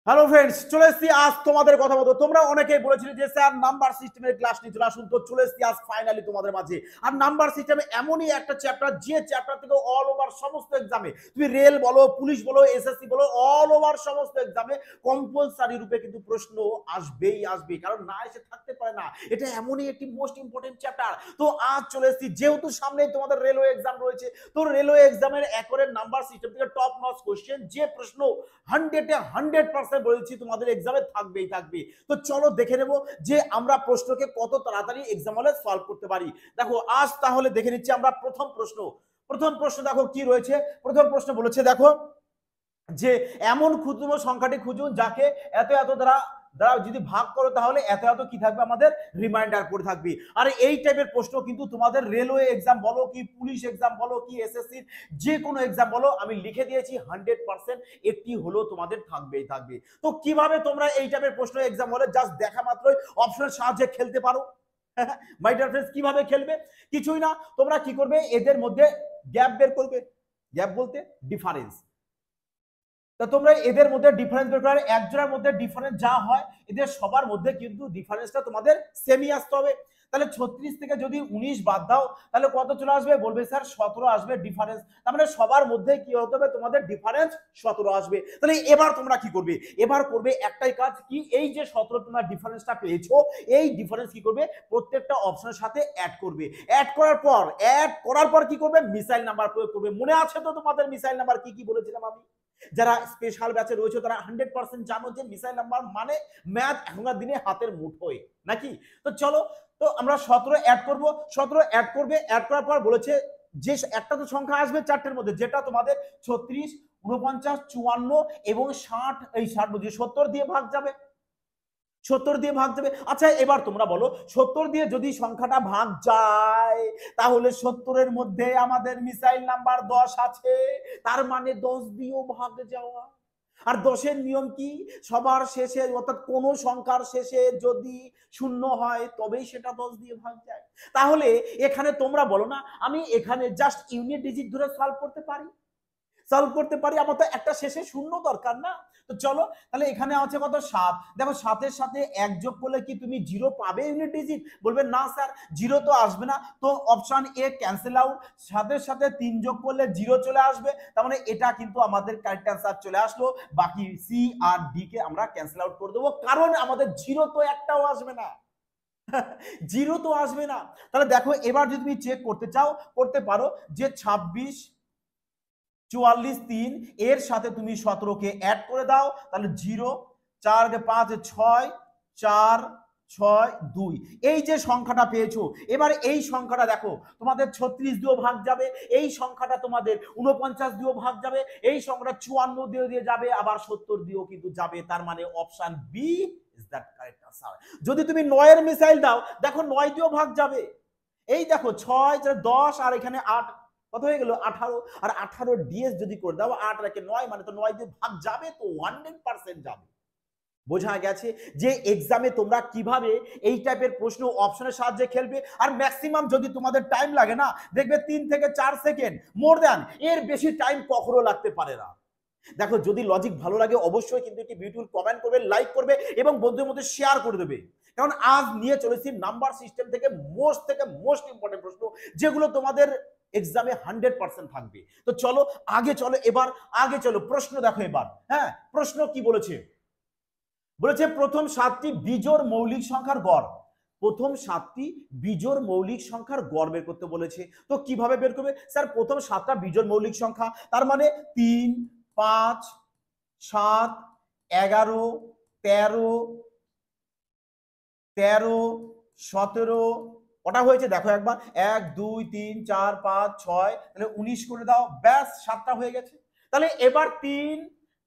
Hello friends, চলে এসেছি আজ তোমাদের কথা মতো। তোমরা অনেকেই বলেছিলে যে স্যার নাম্বার সিস্টেমের ক্লাস নিয়ে চলে আসুন, তো চলে এসেছি আজ ফাইনালি তোমাদের মাঝে। আর নাম্বার সিস্টেমে এমনই একটা চ্যাপ্টার, যে চ্যাপ্টার থেকে অল ওভার সমস্ত এক্সামে, তুমি রেল বলো, পুলিশ বলো, এসএসসি বলো, অল ওভার সমস্ত এক্সামে কম্পালসারি রূপে কিন্তু প্রশ্ন আসবেই আসবে, কারণ না এসে থাকতে পারে না। এটা এমনই একটি মোস্ট ইম্পর্টেন্ট চ্যাপ্টার। তো আজ চলে এসেছি, যেহেতু সামনে তোমাদের রেলওয়ে এক্সাম রয়েছে, তো রেলওয়ে এক্সামের একরের নাম্বার সিস্টেম থেকে টপ নচ কোশ্চেন, যে প্রশ্ন 100% বলেছি তোমাদের এক্সামে থাকবেই থাকবে। তো চলো দেখে নেব যে আমরা প্রশ্নকে কত তাড়াতাড়ি এক্সাম হলে সলভ করতে পারি। দেখো আজ তাহলে দেখে নিচ্ছি আমরা প্রথম প্রশ্ন দেখো কি রয়েছে। প্রথম প্রশ্ন বলেছে দেখো যে এমন ক্ষুদ্র সংখ্যাটি খুঁজুন যাকে এত এত দ্বারা দ্বারা যদি ভাগ করো তাহলে এত এত কি থাকবে, আমাদের রিমাইন্ডার পড়ে থাকবে। আর এই টাইপের প্রশ্ন কিন্তু তোমাদের রেলওয়ে এক্সাম বলো কি পুলিশ এক্সাম বলো কি এসএসসি যে কোনো এক্সাম বলো, আমি লিখে দিয়েছি 100% একটি হলো তোমাদের থাকবেই থাকবে। তো কিভাবে তোমরা এই টাইপের প্রশ্ন এক্সাম হলে জাস্ট দেখা মাত্রই অপশনের সাহায্যে খেলতে পারো। মাই ডিয়ার ফ্রেন্ডস, কিভাবে খেলবে? কিছুই না, তোমরা কি করবে, এদের মধ্যে গ্যাপ বের করবে। গ্যাপ বলতে ডিফারেন্স। তা তোমরা এদের মধ্যে ডিফারেন্স বের করার, একজনের মধ্যে ডিফারেন্স যা হয় এদের সবার মধ্যে কিন্তু ডিফারেন্সটা তোমাদের সেমই আসতে হবে। তাহলে 36 থেকে যদি 19 বাদ দাও তাহলে কত চলে আসবে? বলবে স্যার 17 আসবে ডিফারেন্স। তার মানে সবার মধ্যে কি হতে হবে, তোমাদের ডিফারেন্স 17 আসবে। তাহলে এবার তোমরা কি করবে? এবার করবে একটাই কাজ, কি এই যে 17 তোমরা ডিফারেন্সটা পেয়েছো, এই ডিফারেন্স কি করবে, প্রত্যেকটা অপশনের সাথে অ্যাড করবে। অ্যাড করার পর কি করবে, মিসাইল নাম্বার প্রয়োগ করবে। মনে আছে তো তোমাদের মিসাইল নাম্বার কি কি বলেছিলাম আমি? যারা স্পেশাল ব্যাচে রয়েছে তারা 100% জানো যে মিসাইল নাম্বার মানে ম্যাথ এখনকার দিনে হাতের মুঠোয় নাকি। তো চলো, তো আমরা 17 অ্যাড করব। 17 অ্যাড করবে, অ্যাড করার পর বলেছে যে একটা তো সংখ্যা আসবে চারটের মধ্যে, যেটা তোমাদের 36, 49, 54 এবং 60, এই 60 বুঝিয়ে 70 দিয়ে ভাগ যাবে। 70 দিয়ে ভাগ যাবে। আচ্ছা এবার তোমরা বলো, 70 দিয়ে যদি সংখ্যাটা ভাগ যায় তাহলে 70 এর মধ্যে আমাদের মিসাইল নাম্বার 10 আছে, তার মানে 10 দিয়েও ভাগ যাওয়া। আর 10 এর নিয়ম কি, সবার শেষে অর্থাৎ কোন সংখ্যার শেষে যদি শূন্য হয় তবেই সেটা 10 দিয়ে ভাগ যায়। তাহলে এখানে তোমরা বলো না, আমি এখানে জাস্ট ইউনিট ডিজিট ধরে সলভ করতে পারি? আমার তো একটা শেষে শূন্য দরকার না। তো চলো, তাহলে এখানে আছে কত, 7। দেখো 7 এর সাথে 1 যোগ করলে কি তুমি 0 পাবে ইউনিট ডিজিট? বলবে না স্যার 0 তো আসবে না, তো অপশন এ ক্যান্সেল আউট। 7 এর সাথে 3 যোগ করলে 0 চলে আসবে, তার মানে এটা কিন্তু আমাদের কারেক্ট অ্যান্সার চলে আসলো। বাকি সি আর ডি কে আমরা ক্যান্সেল আউট করে দেবো, কারণ আমাদের 0 তো একটাও আসবে না। 0 তো আসবে না। তাহলে দেখো এবার যদি তুমি চেক করতে চাও করতে পারো, যে 26, 44, 3 এর সাথে তুমি 17 কে অ্যাড করে দাও, তাহলে 0, 4 5 6, 4 6 2, এই যে সংখ্যাটা পেয়েছো, এবার এই সংখ্যাটা দেখো তোমাদের 36 দিয়েও ভাগ যাবে, এই সংখ্যাটা তোমাদের 49 দিয়েও ভাগ যাবে, এই সংখ্যাটা 54 দিয়ে যাবে, আবার 70 দিয়েও কিন্তু যাবে। তার মানে option B is that correct answer. যদি তুমি 9 এর মিসাইল দাও, দেখো 9 দিয়েও ভাগ যাবে। এই দেখো 6, 10 আর এখানে 8, কত হয়ে গেল 18। আর 18 ডিএস যদি করে দাও 8 রেখে 9, মানে তো 9 দিয়ে ভাগ যাবে, তো 100% যাবে। বোঝা গেছে যে এক্সামে তোমরা কিভাবে এই টাইপের প্রশ্ন অপশনের সাহায্যে খেলবে। আর ম্যাক্সিমাম যদি তোমাদের টাইম লাগে না, দেখবে 3 থেকে 4 সেকেন্ড, মোর দ্যান এর বেশি টাইম কখনো লাগতে পারে না। দেখো যদি লজিক ভালো লাগে অবশ্যই কিন্তু একটি বিউটিফুল কমেন্ট করবে, লাইক করবে এবং বন্ধুদের মধ্যে শেয়ার করে দেবে, কারণ আজ নিয়ে চলেছি নাম্বার সিস্টেম থেকে মোস্ট ইম্পর্টেন্ট প্রশ্ন, যেগুলো তোমাদের এক্সামে 100% থাকবে। তো চলো আগে চলো প্রশ্ন দেখো এবার। হ্যাঁ, প্রশ্ন কি বলেছে? বলেছে প্রথম 7টি বিজোড় মৌলিক সংখ্যার গড়। প্রথম 7টি বিজোড় মৌলিক সংখ্যার গড় বের করতে বলেছে। তো কিভাবে বের করবে? স্যার প্রথম 7টা বিজোড় মৌলিক সংখ্যা, তার মানে 3, 5, 7, 11, 13, 17, ওটা হয়েছে দেখো একবার, 1 2 3 4 5 6, তাহলে 19 করে দাও, ব্যাস 7টা হয়ে গেছে। তাহলে এবার 3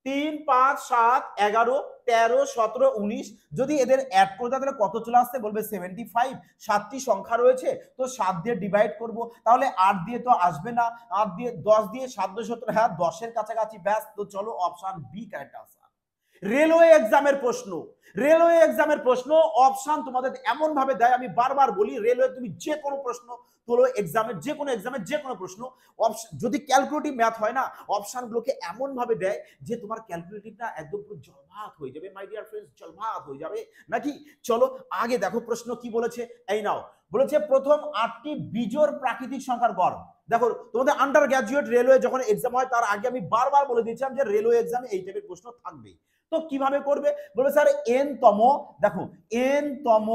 3 5 7 11 13 17 19 যদি এদের অ্যাড করে দাও তাহলে কত চলে আসছে? বলবে 75। 7টি সংখ্যা রয়েছে, তো 7 দিয়ে ডিভাইড করব, তাহলে 8 দিয়ে তো আসবে না, 8 দিয়ে 10 দিয়ে 7 2 17, হ্যাঁ 10 এর কাছাকাছি, ব্যাস। তো চলো option B correct answer. Railway এক্সামের প্রশ্ন, রেলওয়ে এক্সামের প্রশ্ন অপশন তোমাদের এমন ভাবে দেয়, আমি বারবার বলি রেলওয়ে তুমি যে কোনো প্রশ্ন তোলো এক্সামের, যে কোনো এক্সামের যে কোনো প্রশ্ন যদি ক্যালকুলেটিভ ম্যাথ হয় না, অপশনগুলোকে এমন ভাবে দেয় যে তোমার ক্যালকুলেটিভটা একদম পুরো জলভাত হয়ে যাবে মাই ডিয়ার ফ্রেন্ডস, জলভাত হয়ে যাবে নাকি। চলো আগে দেখো প্রশ্ন কি বলেছে, এই নাও বলেছে প্রথম 8টি বিজোড় প্রাকৃতিক সংখ্যার গড়। দেখো তোমাদের আন্ডার গ্রাজুয়েট রেলওয়ে যখন এক্সাম হয় তার আগে আমি বারবার বলে দিয়েছিলাম যে রেলওয়ে এক্সামে এই টাইপের প্রশ্ন থাকবে। তো কিভাবে করবে বলে স্যার এন তম, দেখো এন তম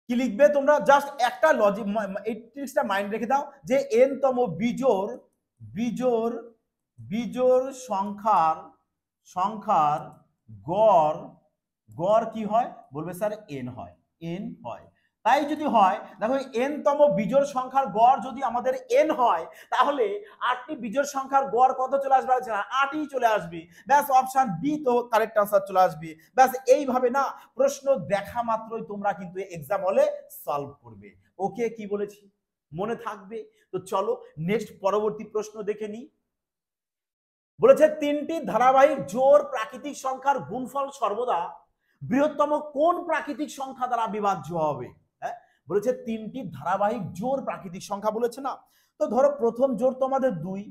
কি লিখবে তোমরা, জাস্ট একটা লজিক এই ট্রিক্সটা মাইন্ড রেখে দাও যে এন তম বিজোড় বিজোড় বিজোড় সংখ্যার সংখ্যার গড়, গড় কি হয় বলবে স্যার এন হয়, এন হয়। তাই যদি হয় দেখো এন তম বিজোড় সংখ্যার গড় যদি আমাদের এন হয় তাহলে 8টি বিজোড় সংখ্যার গড় কত চলে আসবে, 8ই চলে আসবে, ব্যাস অপশন বি তো কারেক্ট আনসার চলে আসবে। ব্যাস এইভাবে না প্রশ্ন দেখা মাত্রই তোমরা কিন্তু এক্সাম হলে সলভ করবে। ওকে কি বলেছি মনে থাকবে। তো চলো নেক্সট পরবর্তী প্রশ্ন দেখে নিই। বলেছে 3টি ধারাবাহিক জোড় প্রাকৃতিক সংখ্যার গুণফল সর্বদা বৃহত্তম কোন প্রাকৃতিক সংখ্যা দ্বারা বিভাজ্য হবে। হ্যাঁ বলেছে 3টি ধারাবাহিক জোড় প্রাকৃতিক সংখ্যা বলেছে না, তো ধরো প্রথম জোড় তো আমাদের 2,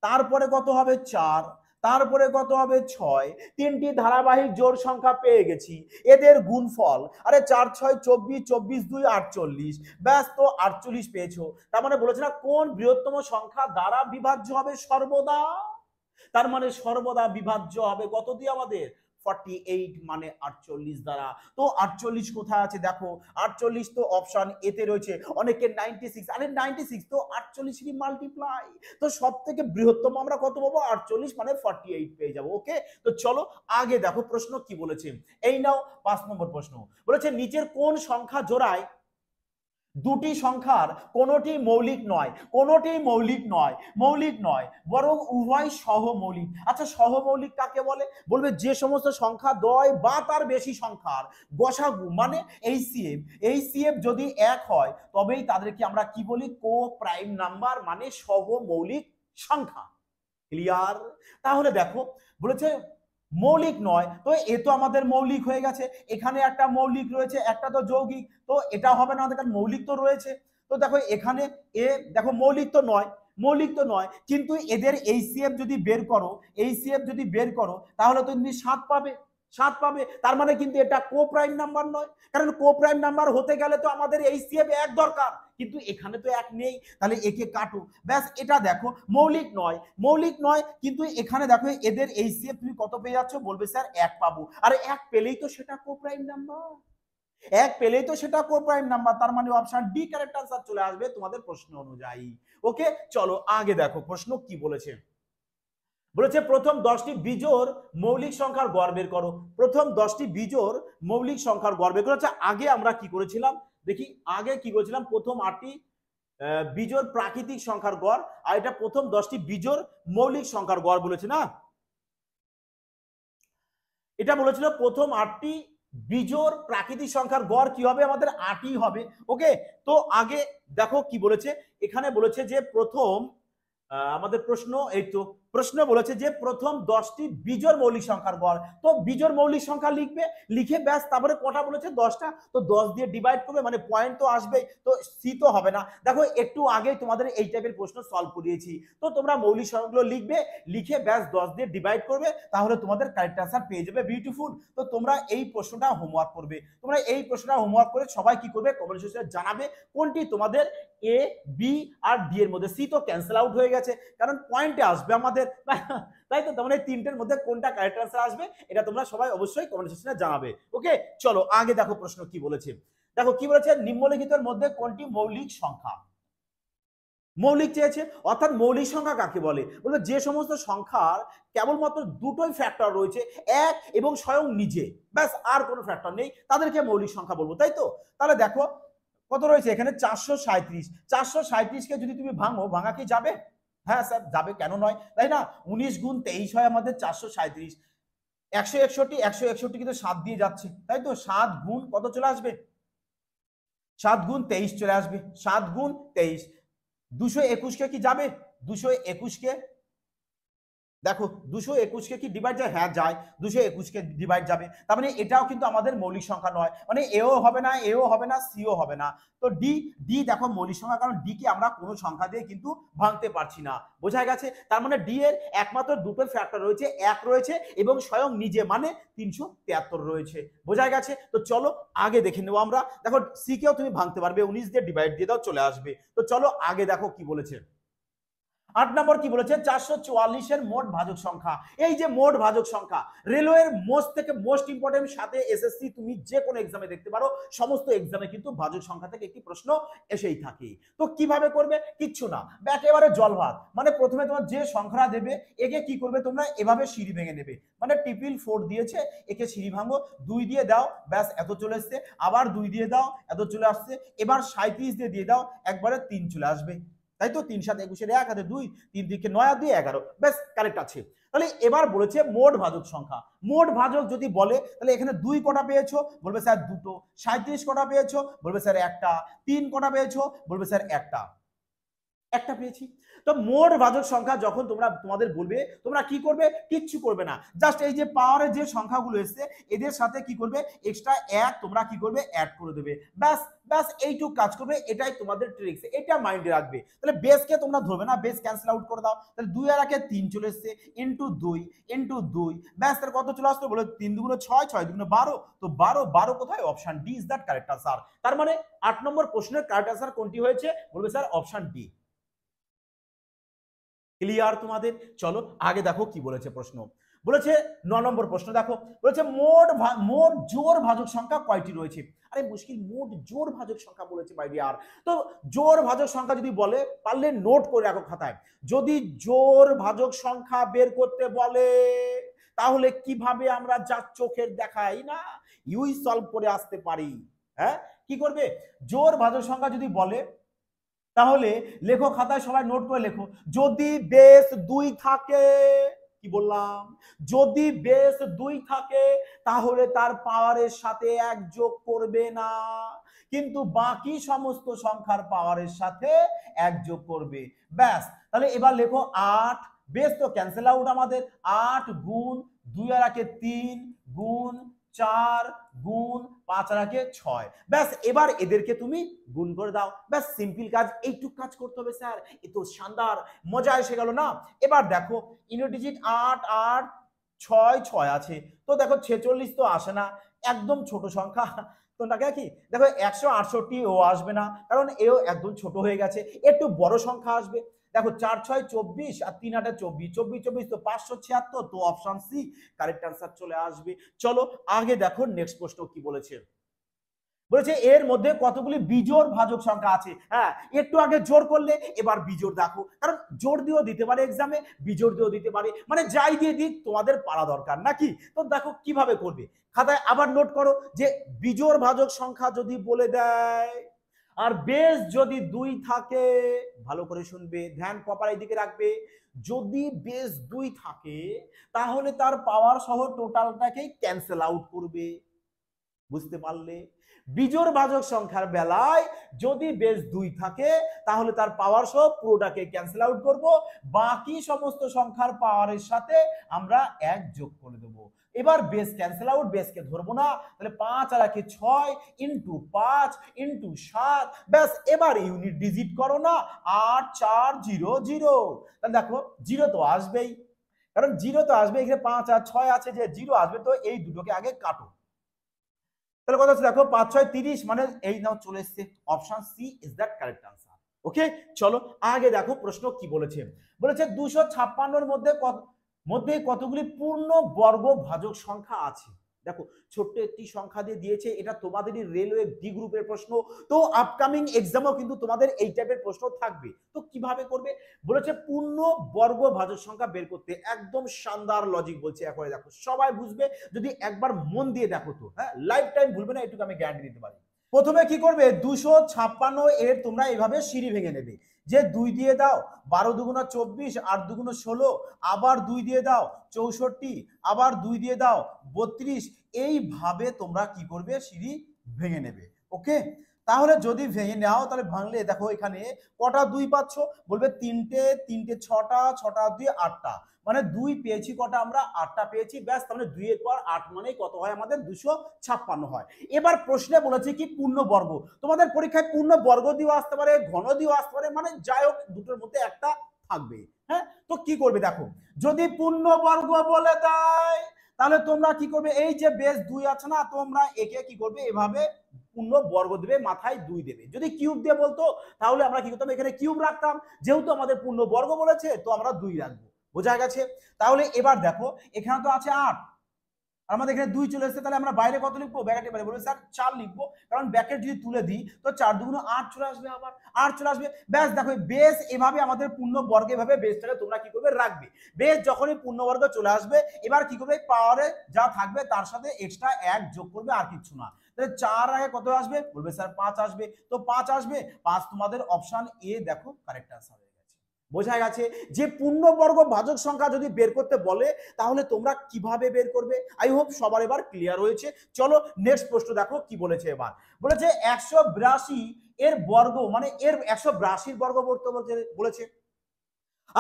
তারপরে কত হবে 4, তারপরে কত হবে 6, 3টি ধারাবাহিক জোড় সংখ্যা পেয়ে গেছি, এদের গুণফল আরে 4 6 24, 24 2 48, ব্যাস তো 48 পেয়েছো। তার মানে বলেছে না কোন বৃহত্তম সংখ্যা দ্বারা বিভাজ্য হবে সর্বদা, তার মানে সর্বদা বিভাজ্য হবে কত দিয়ে আমাদের 48 মানে 48 দ্বারা। তো 48 কোথায় আছে দেখো, 48 তো অপশন এতে রয়েছে, অনেকে 96, আরে 96 তো 48 এরই মাল্টিপ্লাই, তো সব থেকে বৃহত্তম আমরা কত পাবো 48 মানে 48 পেয়ে যাবো। ওকে তো চলো আগে দেখো প্রশ্ন কি বলেছে, এই নাও 5 নম্বর প্রশ্ন বলেছে নিচের কোন সংখ্যা জোড়ায় দুটি সংখ্যার কোনটি মৌলিক নয়, কোনটি মৌলিক নয়, মৌলিক নয় বরং উভয় সহমৌলিক। আচ্ছা সহমৌলিক কাকে বলে বলবে যে সমস্ত সংখ্যা দ্বয় বা তার বেশি সংখ্যার গসাগু মানে এইচসিএফ, এইচসিএফ যদি 1 হয় তবেই তাদেরকে আমরা কি বলি কো প্রাইম নাম্বার মানে সহমৌলিক সংখ্যা। ক্লিয়ার। তাহলে দেখো বলেছে মৌলিক নয়, তো এ তো আমাদের মৌলিক হয়ে গেছে, এখানে একটা মৌলিক রয়েছে একটা তো যৌগিক, তো এটা হবে না কারণ মৌলিক তো রয়েছে। তো দেখো এখানে এ দেখো মৌলিক তো নয়, মৌলিক তো নয় কিন্তু এদের এইচসিএফ যদি বের করো, এইচসিএফ যদি বের করো তাহলে তো তুমি 7 পাবে, 7 পাবে, তার মানে কিন্তু এটা কো প্রাইম নাম্বার নয়, কারণ কো প্রাইম নাম্বার হতে গেলে তো আমাদের এইচসিএফ 1 দরকার, কিন্তু এখানে তো 1 নেই, তাহলে একে কাটো, ব্যাস এটা দেখো মৌলিক নয়, মৌলিক নয় কিন্তু এখানে দেখো এদের এইচসিএফ তুমি কত পেয়ে যাচ্ছ বলবে স্যার 1 পাবো, আরে 1 পেলেই তো সেটা কো প্রাইম নাম্বার, 1 পেলেই তো সেটা কো প্রাইম নাম্বার, তার মানে অপশন ডি কারেক্ট আনসার চলে আসবে তোমাদের প্রশ্ন অনুযায়ী। ওকে চলো আগে দেখো প্রশ্ন কি বলেছে, বলেছে প্রথম 10টি বিজোড় মৌলিক সংখ্যার গড় বের করো, প্রথম 10টি বিজোড় মৌলিক সংখ্যার গড় বের করো। আচ্ছা আগে আমরা কি করেছিলাম দেখি, আগে কি করেছিলাম প্রথম 8টি বিজোড় প্রাকৃতিক সংখ্যার গড়, আর এটা প্রথম 10টি বিজোড় মৌলিক সংখ্যার গড় বলেছে না, এটা বলেছিল প্রথম 8টি বিজোড় প্রাকৃতিক সংখ্যার গড় কি হবে আমাদের 8ই হবে। ওকে তো আগে দেখো কি বলেছে, এখানে বলেছে যে প্রথম আমাদের প্রশ্ন এই তো প্রশ্ন বলেছে যে প্রথম 10টি বিজোড় মৌলিক সংখ্যার গড়, তো বিজোড় মৌলিক সংখ্যা লিখবে, লিখে ব্যাস তারপরে কটা বলেছে 10টা, তো 10 দিয়ে ডিভাইড করবে মানে পয়েন্ট তো আসবেই, তো সি তো হবে না। দেখো একটু আগে তোমাদের এই টাইপের প্রশ্ন সলভ করিয়েছি, তো তোমরা মৌলিক সংখ্যাগুলো লিখবে, লিখে ব্যাস 10 দিয়ে ডিভাইড করবে, তাহলে তোমাদের কারেক্ট আনসার পেয়ে যাবে। বিউটিফুল। তো তোমরা এই প্রশ্নটা হোমওয়ার্ক করবে, তোমরা এই প্রশ্নটা হোমওয়ার্ক করে সবাই কি করবে কমেন্ট সেকশনে জানাবে কোনটি তোমাদের এ বি আর ডি এর মধ্যে, সি তো ক্যান্সেল আউট হয়ে গেছে কারণ পয়েন্টে আসবে আমাদের, তাই তো মানে তিনটের মধ্যে কোনটা কারেক্ট আনসার আসবে এটা তোমরা সবাই অবশ্যই কমেন্ট সেকশনে জানাবে। ওকে চলো আগে দেখো প্রশ্ন কি বলেছে, দেখো কি বলেছে নিম্নলিখিতের মধ্যে কোনটি মৌলিক সংখ্যা, মৌলিক চেয়েছে অর্থাৎ মৌলিক সংখ্যা কাকে বলে বলবে যে সমস্ত সংখ্যার কেবলমাত্র দুটোই ফ্যাক্টর রয়েছে, এক এবং স্বয়ং নিজে, ব্যাস আর কোনো ফ্যাক্টর নেই, তাদেরকে মৌলিক সংখ্যা বলবো, তাই তো। তাহলে দেখো কত রয়েছে এখানে 437, 437কে যদি তুমি ভাঙো ভাঙা কি যাবে, হ্যাঁ স্যার যাবে কেন নয়, তাই না, 19 গুণ 23 হয় আমাদের 437, 161, 161 কিন্তু 7 দিয়ে যাচ্ছে, তাই তো 7 গুণ কত চলে আসবে 7 গুণ 23 চলে আসবে, 7 গুণ 23, 221 কে কি যাবে 221 কে দেখো 221 কে কি ডিভাইড যায়? হ্যাঁ যায়, 221 কে ডিভাইড যাবে। তার মানে এটাও কিন্তু আমাদের মৌলিক সংখ্যা নয়, মানে এও হবে না, এও হবে না, সিও হবে না। তো ডি, ডি দেখো মৌলিক সংখ্যা, কারণ ডি কে আমরা কোনো সংখ্যা দিয়ে কিন্তু ভাঙতে পারছি না। বোঝা গেছে? তার মানে ডি এর একমাত্র দুটো ফ্যাক্টর রয়েছে, এক রয়েছে এবং স্বয়ং নিজে, মানে 373 রয়েছে। বোঝা গেছে? তো চলো আগে দেখে নেবো আমরা। দেখো সি কেও তুমি ভাঙতে পারবে, 19 দিয়ে ডিভাইড দিয়ে দাও, চলে আসবে। তো চলো আগে দেখো কি বলেছে। 8 নম্বর কি বলেছে? 444 এর মোট ভাজক সংখ্যা। এই যে মোট ভাজক সংখ্যা, রেলওয়ের মোস্ট থেকে মোস্ট ইম্পর্টেন্ট, সাথে এসএসসি তুমি যে কোনো এক্সামে দেখতে পারো, সমস্ত এক্সামে কিন্তু ভাজক সংখ্যা থেকে একটি প্রশ্ন এসেই থাকে। তো কিভাবে করবে? কিচ্ছু না, একেবারে জল ভাত। মানে প্রথমে তোমার যে সংখ্যা দেবে, একে কি করবে তোমরা? এভাবে সিঁড়ি ভেঙে নেবে। মানে ট্রিপল 4 দিয়েছে, একে সিঁড়ি ভাঙো, 2 দিয়ে দাও, ব্যাস এত চলে আসছে। আবার 2 দিয়ে দাও, এত চলে আসছে। এবার 37 দিয়ে দাও, একবারে 3 চলে আসবে। তাই তো? 3 7 21 1 হাতে 2, 3 দিকে 9 আর 2 11, বেশ কারেক্ট আছে। তাহলে এবার বলেছে মোট ভাজক সংখ্যা। মোট ভাজক যদি বলে, তাহলে এখানে 2 কটা পেয়েছো? বলবে স্যার দুটো। 37 কটা পেয়েছো? বলবে স্যার একটা। 3 কটা পেয়েছো? বলবে স্যার একটা। একটা পেয়েছি। তো মোট ভাজক সংখ্যা যখন তোমরা তোমাদের বলবে, তোমরা কি করবে? কিচ্ছু করবে না, জাস্ট এই যে পাওয়ারের যে সংখ্যাগুলো এসছে এদের সাথে কি করবে? এক্সট্রা এক তোমরা কি করবে? অ্যাড করে দেবে। ব্যাস ব্যাস এইটুকু কাজ করবে, এটাই তোমাদের ট্রিক্স, এটা মাইন্ডে রাখবে। তাহলে বেসকে তোমরা ধরবে না, বেস ক্যান্সেল আউট করে দাও। তাহলে 2 আর 1 3 চলে এসছে, ইনটু 2 ইনটু 2, ব্যাস তার কত চলে আসলো? বলে 3 দুগুণ 6, 6 দুগুণ 12। তো 12, 12 কোথায়? Option D is that correct answer. তার মানে 8 নম্বর প্রশ্নের কারেক্ট আনসার কোনটি হয়েছে? বলবে স্যার অপশন ডি। ক্লিয়ার তোমাদের? চলো আগে দেখো কি বলেছে প্রশ্ন। বলেছে 9 নম্বর প্রশ্ন, দেখো বলেছে মোট জোড় ভাজক সংখ্যা কয়টি রয়েছে? আরে মুশকিল, মোট জোড় ভাজক সংখ্যা বলেছে মাই ডিয়ার। তো জোড় ভাজক সংখ্যা যদি বলে, পারলে নোট করে রাখো খাতায়। যদি জোড় ভাজক সংখ্যা বের করতে বলে, তাহলে কিভাবে আমরা যা চোখের দেখাই না, ইউই সলভ করে আসতে পারি। হ্যাঁ, কি করবে? জোড় ভাজক সংখ্যা যদি বলে, তাহলে লেখো খাতায়, সবাই নোট করে লেখো। যদি বেস 2 থাকে, কি বললাম? যদি বেস 2 থাকে, তাহলে তার পাওয়ারের সাথে 1 যোগ করবে না, কিন্তু বাকি সমস্ত সংখ্যার পাওয়ারের সাথে 1 যোগ করবে। ব্যাস, তাহলে এবার লেখো 8, বেস তো ক্যান্সেল আউট আমাদের, 8 গুণ 2 আর 1 3 গুণ 4 গুণ 5 আর 1 6, ব্যাস এবার এদেরকে তুমি গুণ করে দাও। ব্যাস সিম্পল কাজ, এইটুক কাজ করতে হবে স্যার। এ তো শানদার, মজা এসে গেল না? এবার দেখো ইউনিট ডিজিট 8 8 6 6 আছে। তো দেখো 46 তো আসে না, একদম ছোট সংখ্যা। তো নাকি কি দেখো 168 ও আসবে না, কারণ এও একদম ছোট হয়ে গেছে, একটু বড় সংখ্যা আসবে। দেখো 4 6 24 আর 3 8 24, 24 24 তো 576, তো অপশন সি কারেক্ট আনসার চলে আসবে। চলো আগে দেখো নেক্সট প্রশ্ন কি বলেছে। বলেছে এর মধ্যে কতগুলি বিজোড় ভাজক সংখ্যা আছে। হ্যাঁ, একটু আগে জোর করলে, এবার বিজোড় দেখো, কারণ জোর দিয়েও দিতে পারে এক্সামে, বিজোড় দিয়েও দিতে পারে, মানে যাই দিয়ে দিক তোমাদের পারা দরকার নাকি। তো দেখো কিভাবে করবে, খাতায় আবার নোট করো যে বিজোড় ভাজক সংখ্যা যদি বলে দেয় আর বেস যদি 2 থাকে, ভালো করে শুনবে, ধ্যান প্রপার এইদিকে রাখবে। যদি বেস 2 থাকে, তাহলে তার পাওয়ার সহ টোটালটাকেই ক্যান্সেল আউট করবে। বুঝতে পারলে? বিজোড় ভাজক সংখ্যার বেলায় যদি বেস 2 থাকে, তাহলে তার পাওয়ার সহ পুরোটাকে ক্যান্সেল আউট করব, বাকি সমস্ত সংখ্যার পাওয়ারের সাথে আমরা 1 যোগ করে দেব। এবার বেস ক্যান্সেল আউট, বেসকে ধরবো না, তাহলে 5 আর 1 6 ইনটু 5 ইনটু 7, ব্যাস এবার ইউনিট ডিজিট করো না, 8 4 0 0। তাহলে দেখো 0 তো আসবেই, কারণ 0 তো আসবে, এখানে 5 আর 6 আছে, যে 0 আসবে, তো এই দুটোকে আগে কাটো। তাহলে কথা হচ্ছে দেখো 5 6 30, মানে এই নাও চলে এসেছে, option C is that correct answer. Okay, চলো আগে দেখো প্রশ্ন কি বলেছে। বলেছে 256 এর মধ্যে কতগুলি পূর্ণ বর্গ ভাজক সংখ্যা আছে। দেখো ছোট্ট একটি সংখ্যা দিয়ে দিয়েছে, এটা তোমাদেরই রেলওয়ে ডি গ্রুপের প্রশ্ন। তো আপকামিং এক্সামও কিন্তু তোমাদের এই টাইপের প্রশ্ন থাকবে। তো কিভাবে করবে? বলেছে পূর্ণ বর্গ ভাজক সংখ্যা বের করতে, একদম শানদার লজিক বলছে, একবারে দেখো সবাই বুঝবে যদি একবার মন দিয়ে দেখো। তো হ্যাঁ, লাইফ টাইম ভুলবে না, এটুকু আমি গ্যারান্টি দিতে পারি। প্রথমে কি করবে? 256 এর তোমরা এইভাবে সিঁড়ি ভেঙে নেবে, যে 2 দিয়ে দাও, 12 দুগুণা 24, 8 দুগুণা 16, আবার 2 দিয়ে দাও 64, আবার 2 দিয়ে দাও 32, এইভাবে তোমরা কি করবে? সিঁড়ি ভেঙে নেবে। ওকে, তাহলে যদি ভেঙে নাও তাহলে ভাঙলে দেখো এখানে কটা 2 পাচ্ছ, বলবে 3টে 3টে 6টা 6টা 2 8টা, মানে 2 পেয়েছি কটা আমরা 8টা পেয়েছি, ব্যাস। তাহলে 2 এর পর 8 মানে কত হয় আমাদের 256 হয়। এবার প্রশ্নে বলেছে কি পূর্ণবর্গ, তোমাদের পরীক্ষায় পূর্ণবর্গ দিয়েও আসতে পারে, ঘন দিয়েও আসতে পারে, মানে যাই হোক দুটোর মধ্যে একটা থাকবে। হ্যাঁ, তো কি করবে দেখো, যদি পূর্ণবর্গ বলে দেয় তাহলে তোমরা কি করবে, এই যে বেস 2 আছে না, তোমরা একে কি করবে এভাবে পূর্ণ বর্গ দেবে, মাথায় 2 দেবে। যদি কিউব দিয়ে বলতো তাহলে আমরা কি করতাম, এখানে কিউব রাখতাম, যেহেতু আমাদের পূর্ণ বর্গ বলেছে তো আমরা 2 রাখবো। বোঝা গেছে? তাহলে এবার দেখো এখানে তো আছে 8, আমাদের এখানে 2 চলে এসেছে, তাহলে আমরা বাইরে কত লিখবো, ব্র্যাকেটে বাইরে বলে স্যার 4 লিখবো, কারণ ব্র্যাকেট যদি তুলে দিই তো 4 2 8 চলে আসবে, আবার 8 চলে আসবে, ব্যাস। দেখো বেস এভাবে আমাদের পূর্ণ বর্গে এভাবে বেসটাকে তোমরা কি করবে রাখবে। বেস যখনই পূর্ণ বর্গ চলে আসবে এবার কি করবে, পাওয়ারে যা থাকবে তার সাথে এক্সট্রা 1 যোগ করবে, আর কিছু না। তাহলে 4 আগে কত আসবে, বলবে স্যার 5 আসবে, তো 5 আসবে, 5 তোমাদের অপশন এ দেখো কারেক্ট আনসার। বোঝা গেছে যে পূর্ণবর্গ ভাজক সংখ্যা যদি বের করতে বলে তাহলে তোমরা কিভাবে বের করবে। আই হোপ সবার এবার ক্লিয়ার হয়েছে। চলো নেক্সট প্রশ্ন দেখো কি বলেছে। এবার বলেছে 182 এর বর্গ, মানে এর 182 বর্গ করতে বলেছে।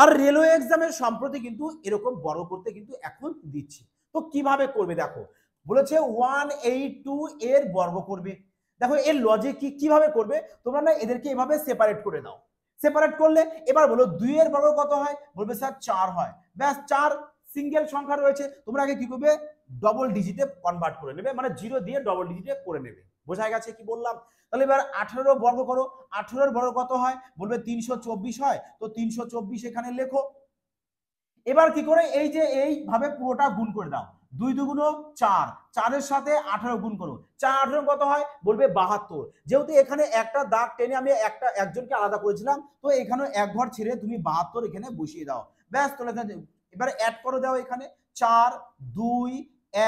আর রেলওয়ে এক্সামের সম্প্রতি কিন্তু এরকম বর্গ করতে কিন্তু এখন দিচ্ছে, তো কিভাবে করবে দেখো, বলেছে 182 এর বর্গ করবে। দেখো এর লজিক কি, কিভাবে করবে তোমরা না, এদেরকে এভাবে সেপারেট করে দাও। সেপারেট করলে এবার বলো 2 এর বর্গ কত হয়, বলবে স্যার 4 হয়, ব্যাস। 4 সিঙ্গেল সংখ্যা রয়েছে, তোমরা আগে কি করবে ডবল ডিজিটে কনভার্ট করে নেবে, মানে 0 দিয়ে ডবল ডিজিটে করে নেবে। বোঝা গেছে কি বললাম? তাহলে এবার 18 বর্গ করো, 18 বর্গ কত হয়, বলবে 324 হয়, তো 324 এখানে লেখো। এবার কি করে, এই যে এইভাবে পুরোটা গুণ করে দাও, 2 দুগুণ 4, 4 এর সাথে 18 গুণ করো, 4 18 কত হয়, বলবে 72। যেহেতু এখানে একটা দাগ টেনে আমি একজনকে আলাদা করেছিলাম, তো এখানে এক ঘর ছেড়ে তুমি 72 এখানে বসিয়ে দাও, ব্যাস। তোলে এবার অ্যাড করে দাও, এখানে 4 2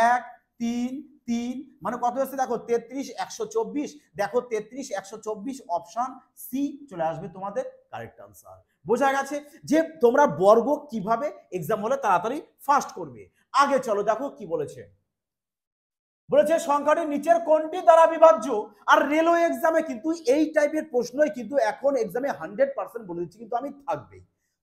1 3 3 মানে কত হচ্ছে দেখো 33 124, দেখো 33 124 অপশন সি চলে আসবে তোমাদের কারেক্ট আনসার। বোঝা গেছে যে তোমরা বর্গ কিভাবে এক্সাম হলে তাড়াতাড়ি ফাস্ট করবে। আগে চলো দেখো কি বলেছে, বলেছে সংখ্যাটি নিচের কোনটি দ্বারা বিভাজ্য। আর রেলওয়ে এক্সামে কিন্তু এই টাইপের প্রশ্নই কিন্তু এখন এক্সামে 100% বলে দিচ্ছি কিন্তু আমি থাকবে।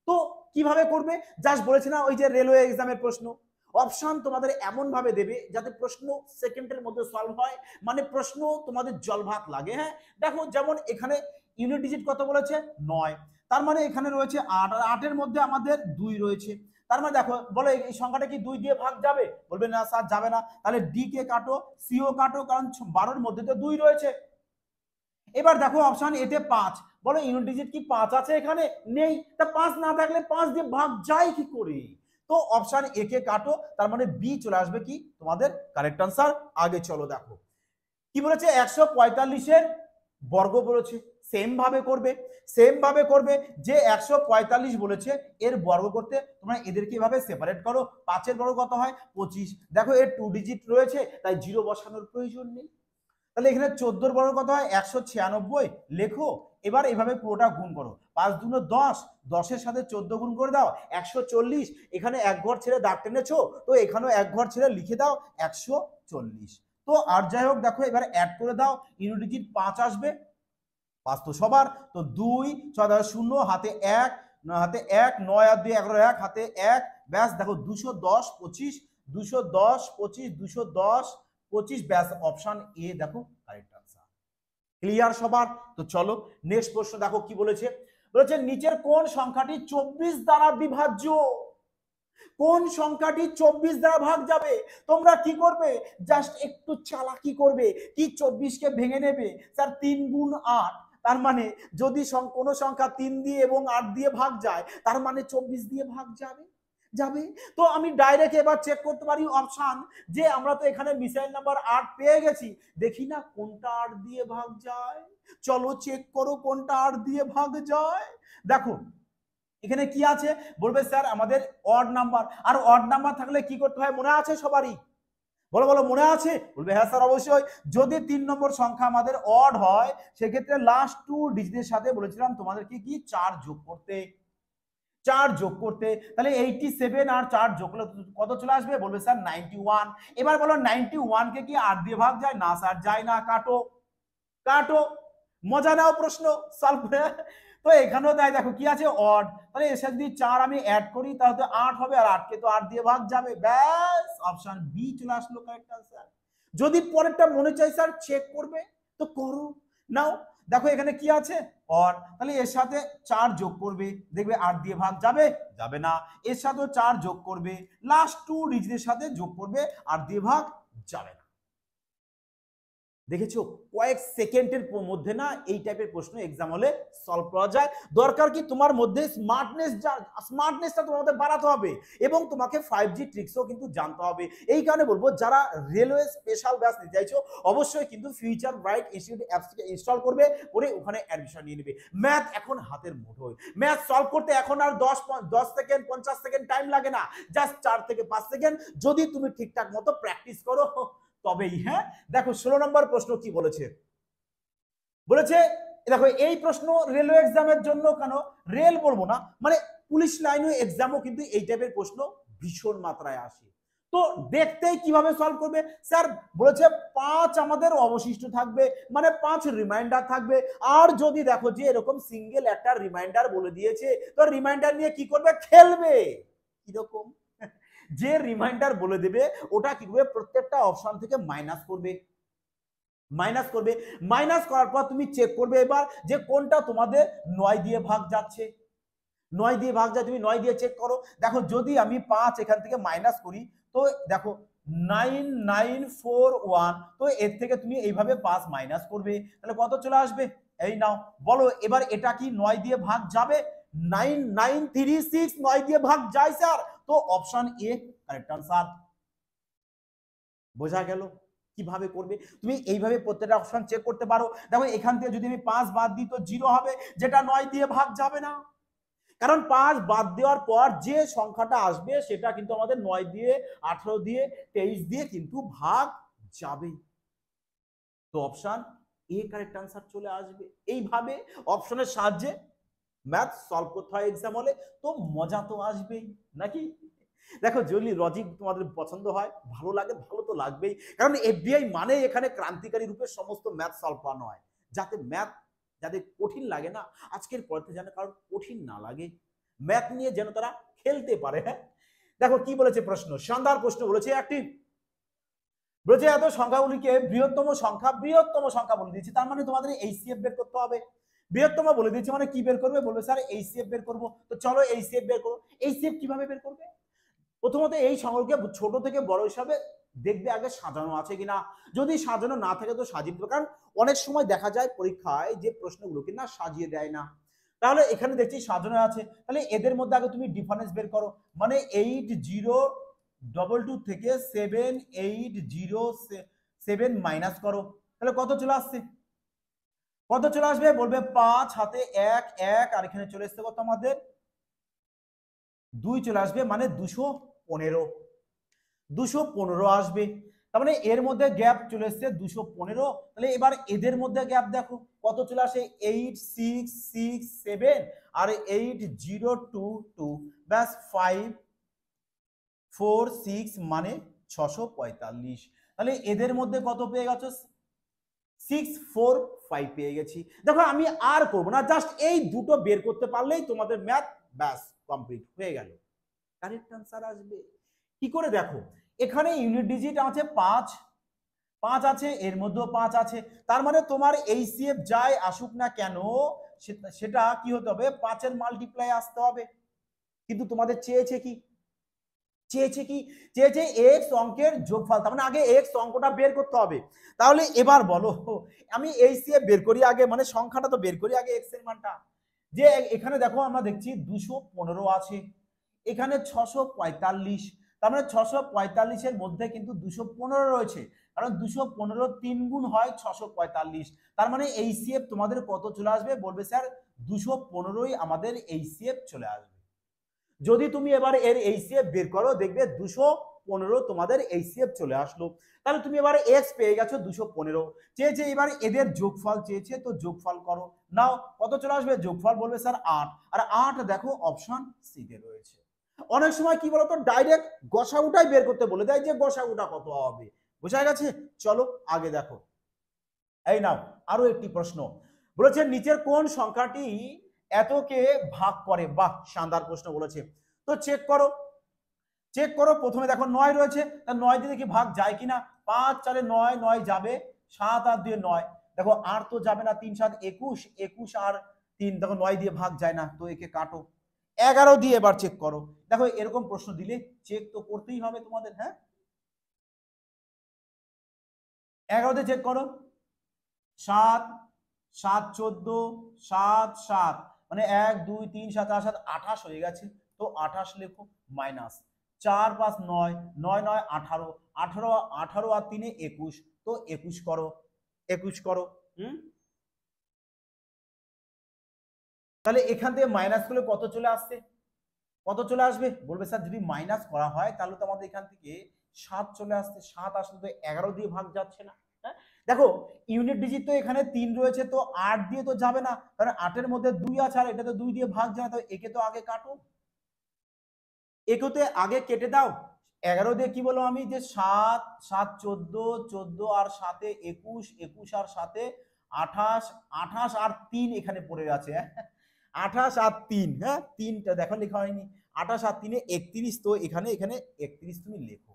তো কিভাবে করবে, জাস্ট বলেছি না ওই যে রেলওয়ে এক্সামের প্রশ্ন, অপশন তোমাদের এমন ভাবে দেবে যাতে প্রশ্ন সেকেন্ডের মধ্যে সলভ হয়, মানে প্রশ্ন তোমাদের জলভাত লাগে। হ্যাঁ দেখো যেমন এখানে ইউনিট ডিজিট কত বলেছে 9, তার মানে এখানে রয়েছে 8, আর 8 এর মধ্যে আমাদের 2 রয়েছে, তার মানে দেখো বলে এই সংখ্যাটা কি 2 দিয়ে ভাগ যাবে, বলবে না স্যার যাবে না, তাহলে ডি কে কাটো, সিও কাটো, কারণ 12 এর মধ্যে তো 2 রয়েছে। এবার দেখো অপশন এতে 5, বলো ইউনিট ডিজিট কি 5 আছে, এখানে নেই, তা 5 না থাকলে 5 দিয়ে ভাগ যায় কি করে, তো অপশন এ কে কাটো, তার মানে বি চলে আসবে কি তোমাদের কারেক্ট আনসার। আগে চলো দেখো কি বলেছে, 145 এর বর্গ বলেছে, সেম ভাবে করবে, সেম ভাবে করবে যে 145 বলেছে এর বর্গ করতে তোমরা এদেরকে এভাবে সেপারেট করো, 5 এর বর্গ কত হয় 25, দেখো এর 2 ডিজিট রয়েছে তাই 0 বসানোর প্রয়োজন নেই। তাহলে এখানে 14 বর্গ কত হয় 196 লেখো। এবার এভাবে পুরোটা গুণ করো, 5 2 10, 10 এর সাথে 14 গুণ করে দাও 140, এখানে এক ঘর ছেড়ে দাগ টেনেছো তো এখানেও এক ঘর ছেড়ে লিখে দাও 140। তো আর যাই হোক দেখো এবার অ্যাড করে দাও, ইউনিট ডিজিট 5 আসবে, 5 তো সবার, তো 2 6 0 হাতে 1 হাতে 1 9 আর 2 11 1 হাতে 1, ব্যাস। দেখো 210 25 210 25 210 25, ব্যাস অপশন এ দেখো কারেক্ট আনসার। ক্লিয়ার সবার? তো চলো নেক্সট প্রশ্ন দেখো কি বলেছে, বলেছে নিচের কোন সংখ্যাটি 24 দ্বারা বিভাজ্য, কোন সংখ্যাটি 24 দ্বারা ভাগ যাবে। তোমরা কি করবে, জাস্ট একটু চালাকি করবে, কি 24 কে ভেঙে নেবে, স্যার 3 গুণ 8, তার মানে যদি কোনো সংখ্যা 3 দিয়ে এবং 8 দিয়ে ভাগ যায় তার মানে 24 দিয়ে ভাগ যাবে যাবে। তো আমি ডাইরেক্ট এবার চেক করতে পারি অপশন, যে আমরা তো এখানে মিসাইল নাম্বার 8 পেয়ে গেছি, দেখি না কোনটা 8 দিয়ে ভাগ যায়, চলো চেক করো কোনটা 8 দিয়ে ভাগ যায়। দেখো এখানে কি আছে, বলবে স্যার আমাদের অড নাম্বার, আর অড নাম্বার থাকলে কি করতে হয় মনে আছে সবারই, বলো বলো মনে আছে, বলবে হ্যাঁ স্যার অবশ্যই। যদি 3 নম্বর সংখ্যা আমাদের অড হয় সেক্ষেত্রে লাস্ট 2 ডিজিটের সাথে বলেছিলাম তোমাদেরকে কি 4 যোগ করতে, 4 যোগ করতে, তাহলে 87 আর 4 যোগ করলে কত চলে আসবে, বলবে স্যার 91। এবার বলো 91 কে কি 8 দিয়ে ভাগ যায়, না স্যার যায় না, কাটো কাটো, মজা নাও প্রশ্ন সলভ। তো এখানেও তাই দেখো কি আছে অড, তাহলে এর সাথে যদি 4 আমি অ্যাড করি তাহলে তো 8 হবে, আর 8 কে তো 8 দিয়ে ভাগ যাবে, ব্যাস অপশন বি চলে আসলো কারেক্ট आंसर। যদি পরেরটা মনে চাই স্যার চেক করবে তো করো। নাও দেখো এখানে কি আছে অড, তাহলে এর সাথে 4 যোগ করবে, দেখবে 8 দিয়ে ভাগ যাবে, যাবে না। এর সাথেও 4 যোগ করবে, লাস্ট 2 ডিজিটের সাথে যোগ করবে, 8 দিয়ে ভাগ যাবে না। দেখেছো কয়েক সেকেন্ডের মধ্যে না এই টাইপের প্রশ্ন এক্সাম হলে সলভ করা যায়। দরকার কি তোমার মধ্যে স্মার্টনেসটা তোমার মধ্যে বাড়াতে হবে, এবং তোমাকে 5G ট্রিক্সও কিন্তু জানতে হবে। এই কারণে বলবো যারা রেলওয়ে স্পেশাল ব্যাচ নিতে চাইছো অবশ্যই কিন্তু ফিউচার ব্রাইট ইনস্টিটিউট অ্যাপসকে ইনস্টল করবে, করে ওখানে অ্যাডমিশন নিয়ে নেবে। ম্যাথ এখন হাতের মুঠোয়, ম্যাথ সলভ করতে এখন আর 10 সেকেন্ড 50 সেকেন্ড টাইম লাগে না, জাস্ট 4 থেকে 5 সেকেন্ড যদি তুমি ঠিকঠাক মতো প্র্যাকটিস করো তবেই। হ্যাঁ দেখো 16 নম্বর প্রশ্ন কি বলেছে, বলেছে দেখো এই প্রশ্ন রেলওয়ে এক্সামের জন্য কেন রেল বলবো না, মানে পুলিশ লাইনে এক্সামও কিন্তু এই টাইপের প্রশ্ন ভীষণ মাত্রায় আসে। তো দেখতেই কিভাবে সলভ করবে স্যার, বলেছে 5 আমাদের অবশিষ্ট থাকবে, মানে 5 রিমাইন্ডার থাকবে। আর যদি দেখো যে এরকম সিঙ্গেল একটা রিমাইন্ডার বলে দিয়েছে, তো রিমাইন্ডার নিয়ে কি করবে, খেলবে। কিরকম, যে রিমাইন্ডার বলে দেবে ওটা কি করবে, প্রত্যেকটা অপশন থেকে মাইনাস করবে, মাইনাস করার পর তুমি চেক করবে এবার যে কোনটা তোমাদের 9 দিয়ে ভাগ যাচ্ছে, 9 দিয়ে ভাগ যায়, তুমি 9 দিয়ে চেক করো। দেখো যদি আমি 5 এখান থেকে মাইনাস করি, তো দেখো 9941, তো এর থেকে তুমি এইভাবে 5 মাইনাস করবে, তাহলে কত চলে আসবে, এই নাও বলো এবার এটা কি 9 দিয়ে ভাগ যাবে, 9936 9 দিয়ে ভাগ যায় স্যার, তো অপশন এ কারেক্ট आंसर। বোঝা গেল কিভাবে করবে, তুমি এইভাবে প্রত্যেকটা অপশন চেক করতে পারো। দেখো এখান থেকে যদি আমি 5 বাদ দিই তো 0 হবে, যেটা 9 দিয়ে ভাগ যাবে না, কারণ 5 বাদ দেওয়ার পর যে সংখ্যাটা আসবে সেটা কিন্তু আমাদের 9 দিয়ে 18 দিয়ে 23 দিয়ে কিন্তু ভাগ যাবে, তো অপশন এ কারেক্ট आंसर চলে আসবে। এইভাবে অপশনের সাহায্যে ম্যাথ সলভ করতে হয় এক্সাম হলে, তো মজা তো আসবেই নাকি। দেখো যদি লজিক তোমাদের পছন্দ হয়, ভালো লাগে, ভালো তো লাগবেই, কারণ এফবিআই মানে এখানে ক্রান্তিকারী রূপে সমস্ত ম্যাথ সলভ করানো হয়, যাতে ম্যাথ যাদের কঠিন লাগে না আজকের পড়তে যেন কারণ কঠিন না লাগে, ম্যাথ নিয়ে যেন তারা খেলতে পারে। হ্যাঁ দেখো কি বলেছে প্রশ্ন, শানদার প্রশ্ন বলেছে একটি, বলেছে এত সংখ্যাগুলিকে বৃহত্তম সংখ্যা বলে দিয়েছি, তার মানে তোমাদের এইচসিএফ বের করতে হবে। বৃহত্তম বলে দিয়েছি মানে কি বের করবে, বলবে স্যার এইচসিএফ বের করবো, তো চলো এইচসিএফ বের করো। এইচসিএফ কিভাবে বের করবে, প্রথমত এই সংখ্যাকে ছোট থেকে বড় হিসাবে দেখবে আগে সাজানো আছে কিনা, যদি সাজানো না থাকে তো সাজিয়ে দেবে, কারণ অনেক সময় দেখা যায় পরীক্ষায় যে প্রশ্নগুলোকে না সাজিয়ে দেয় না, তাহলে এখানে দেখছি সাজানো আছে, তাহলে এদের মধ্যে আগে তুমি ডিফারেন্স বের করো, মানে 8022 থেকে 7807 মাইনাস করো, তাহলে কত চলে আসছে, কত চলে আসবে, বলবে 5 হাতে 1 1, আর এখানে চলে আসছে কত আমাদের 2 চলে আসবে, মানে 215 আসবে, তার মানে এর মধ্যে গ্যাপ চলে এসছে 215। তাহলে এবার এদের মধ্যে গ্যাপ দেখো কত চলে আসে, 8667 আর 8022, ব্যাস 546 মানে 645, তাহলে এদের মধ্যে কত পেয়ে গেছো, 645 পেয়ে গেছি। দেখো আমি আর করবো না, জাস্ট এই দুটো বের করতে পারলেই তোমাদের ম্যাথ ব্যাস কমপ্লিট হয়ে গেল, কারেক্ট आंसर আসবে। কি করে দেখো এখানে ইউনিট ডিজিট আছে 5 5 আছে, এর মধ্যেও 5 আছে, তার মানে তোমার এইচসিএফ যাই আসুক না কেন সেটা কি হতে হবে, 5 এর মাল্টিপ্লাই আসতে হবে, কিন্তু তোমাদের চেয়েছে কি, চেয়েছে এক্স অঙ্কের যোগফল, তার মানে আগে এক্স অঙ্কটা বের করতে হবে। তাহলে এবার বলো আমি এইচসিএফ বের করি আগে, মানে সংখ্যাটা তো বের করি আগে এক্স এর মানটা, যে এখানে দেখো আমরা দেখছি 215 আছে, এখানে 645, তার মানে 645 এর মধ্যে কিন্তু 215 রয়েছে, কারণ 215 3 গুণ হয় 645, তার মানে এইচসিএফ তোমাদের কত চলে আসবে, বলবে স্যার 215ই আমাদের এইচসিএফ চলে আসবে। যদি তুমি এবার এর এইচসিএফ বের করো দেখবে 215 তোমাদের এইচসিএফ চলে আসলো, তাহলে তুমি এবার এক্স পেয়ে গেছো 215, চেয়েছে এবার এদের যোগফল চেয়েছে, তো যোগফল করো, নাও কত চলে আসবে যোগফল, বলবে স্যার 8, আর 8 দেখো অপশন সি তে রয়েছে। অনেক সময় কি বলতো ডাইরেক্ট গসাগুটাই বের করতে বলে দেয় যে গসাগুটা কত হবে, বোঝা গেছে। চলো আগে দেখো, এই নাও আরো একটি প্রশ্ন, বলেছে নিচের কোন সংখ্যাটি এতকে ভাগ করে? বাহ, শানদার প্রশ্ন বলেছে। তো চেক করো, চেক করো। প্রথমে দেখো 9 রয়েছে, তা 9 দিয়ে কি ভাগ যায় কিনা? 5 4 9, 9 যাবে, 7 আর 2 9। দেখো 8 তো যাবে না, 3 7 21, 21 আর 3 দেখো 9 দিয়ে ভাগ যায় না, তো একে কাটো। 11 দিয়ে এবার চেক করো। দেখো এরকম প্রশ্ন দিলে চেক তো করতেই হবে তোমাদের। হ্যাঁ, 11 দিয়ে চেক করো। 7 7 14, 7 7 মানে 1 2 3 7 8 7 28 হয়ে গেছে। তো 28 লেখো, মাইনাস 4 5 9, 9 9 18, 18 18 আর 3 21, তো 21 করো, 21 করো। তাহলে এখান থেকে মাইনাস করলে কত চলে আসছে? কত চলে আসবে? বলবে স্যার যদি মাইনাস করা হয় তাহলে তো আমাদের এখান থেকে 7 চলে আসছে। 7 আসলে তো 11 দিয়ে ভাগ যাচ্ছে না। হ্যাঁ, দেখো ইউনিট ডিজিট তো এখানে 3 রয়েছে, তো 8 দিয়ে তো যাবে না, কারণ 8 এর মধ্যে 2 আছে আর এটা তো 2 দিয়ে ভাগ যায় না, তো একে তো আগে কাটো, একেতে আগে কেটে দাও। 11 দিয়ে কি বলো আমি, যে 7 7 14, 14 আর 7 21, 21 আর 7 28, 28 আর 3 এখানে পড়ে আছে। হ্যাঁ, 28 আর 3, হ্যাঁ 3টা দেখো লেখা হয়নি। 28 আর 3 31, তো এখানে এখানে 31 তুমি লেখো,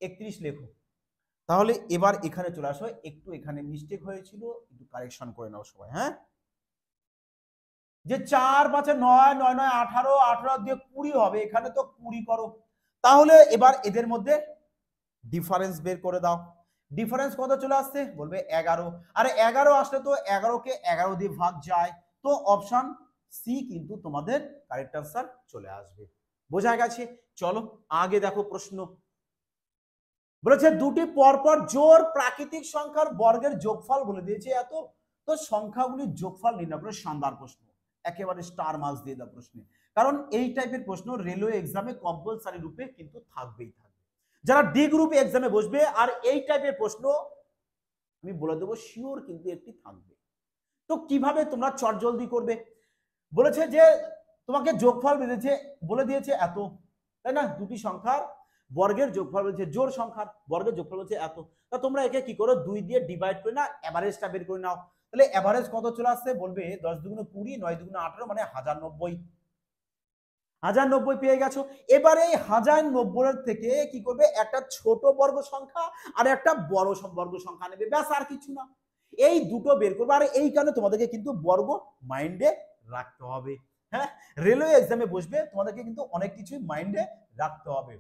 31 লেখো। তাহলে এবার এখানে চলে আসো, একটু এখানে মিস্টেক হয়েছিল, একটু কারেকশন করে নাও সবাই। হ্যাঁ, যে 4 5 9, 9 9 18, 18 দিয়ে 20 হবে, এখানে তো 20 করো। তাহলে এবার এদের মধ্যে ডিফারেন্স বের করে দাও। ডিফারেন্স কত চলে আসছে? বলবে 11। আরে 11 আসলে তো 11 কে 11 দিয়ে ভাগ যায়, তো অপশন সি কিন্তু তোমাদের কারেক্ট আনসার চলে আসবে। বোঝা গেছে? চলো আগে দেখো প্রশ্ন। বলেছে দুটি পরপর জোড় প্রাকৃতিক সংখ্যার বর্গের যোগফল বলে দিয়েছে এত। তো সংখ্যাগুলির যোগফল নির্ণয় করে, শানদার প্রশ্ন, একেবারে স্টার মার্কস দিয়ে দাও প্রশ্নে, কারণ এই টাইপের প্রশ্ন রেলওয়ে এক্সামে কম্পালসারি রূপে কিন্তু থাকবেই থাকবে। যারা ডি গ্রুপ এক্সামে বসবে আর এই টাইপের প্রশ্ন আমি বলে দেবো শিওর কিন্তু একটি থাকবে। তো কিভাবে তোমরা চটজলদি করবে? বলেছে যে তোমাকে যোগফল বেঁধেছে, বলে দিয়েছে এত, তাই না? দুটি সংখ্যার বর্গের যোগফল বলছে, জোড় সংখ্যার বর্গের যোগফল বলছে এত। তা তোমরা একে কি করো, 2 দিয়ে ডিভাইড করে না এভারেজটা বের করে নাও। তাহলে এভারেজ কত চলে আসছে? বলবে 10 দুগুণ 20, 9 দুগুণ 18, মানে 1090। 1090 পেয়ে গেছো। এবারে এই 1090 থেকে কি করবে, একটা ছোট বর্গ সংখ্যা আর একটা বড় বর্গ সংখ্যা নেবে, ব্যাস আর কিছু না। এই দুটো বের করবে, আর এই কারণে তোমাদেরকে কিন্তু বর্গ মাইন্ডে রাখতে হবে। হ্যাঁ, রেলওয়ে এক্সামে বসবে, তোমাদেরকে কিন্তু অনেক কিছুই মাইন্ডে রাখতে হবে।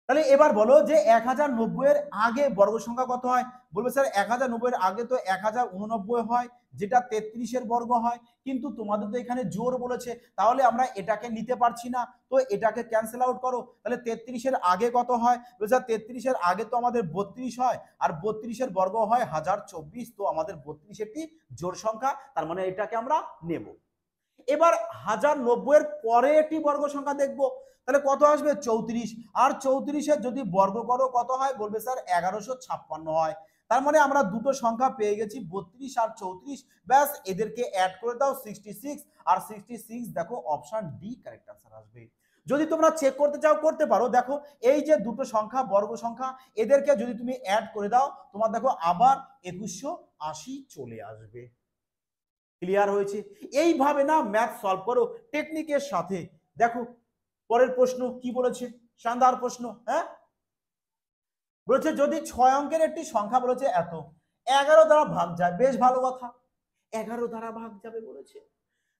তাহলে এবার বলো যে 1090 এর আগে বর্গ সংখ্যা কত হয়? বলবে স্যার 1090 এর আগে তো 1089 হয়, যেটা 33 এর বর্গ হয়, কিন্তু তোমাদের তো এখানে জোর বলেছে, তাহলে আমরা এটাকে নিতে পারছি না, তো এটাকে ক্যান্সেল আউট করো। তাহলে 33 এর আগে কত হয়? বলবে স্যার 33 এর আগে তো আমাদের 32 হয়, আর 32 এর বর্গ হয় 1024, তো আমাদের 32 একটি জোড় সংখ্যা, তার মানে এটাকে আমরা নেব। এবার 1090 এর পরে একটি বর্গ সংখ্যা দেখবো, তাহলে কত আসবে? 34। আর 34 যদি বর্গ করো কত হয়? বলবে স্যার 1156 হয়। তার মানে আমরা দুটো সংখ্যা পেয়ে গেছি, 32 আর 34। ব্যাস এদেরকে অ্যাড করে দাও, 66 আর 66, দেখো অপশন ডি কারেক্ট আনসার আসবে। যদি তোমরা চেক করতে চাও করতে পারো। দেখো এই যে দুটো সংখ্যা বর্গ সংখ্যা, এদেরকে যদি তুমি অ্যাড করে দাও, তোমার দেখো আবার 2180 চলে আসবে। ক্লিয়ার হয়েছে? এইভাবে না ম্যাথ সলভ করো টেকনিকের সাথে। দেখো পরের প্রশ্ন কি বলেছে, শানদার প্রশ্ন। হ্যাঁ, বলেছে যদি 6 অঙ্কের একটি সংখ্যা বলেছে এত, 11 দ্বারা ভাগ যায়, বেশ ভালো কথা, 11 দ্বারা ভাগ যাবে বলেছে।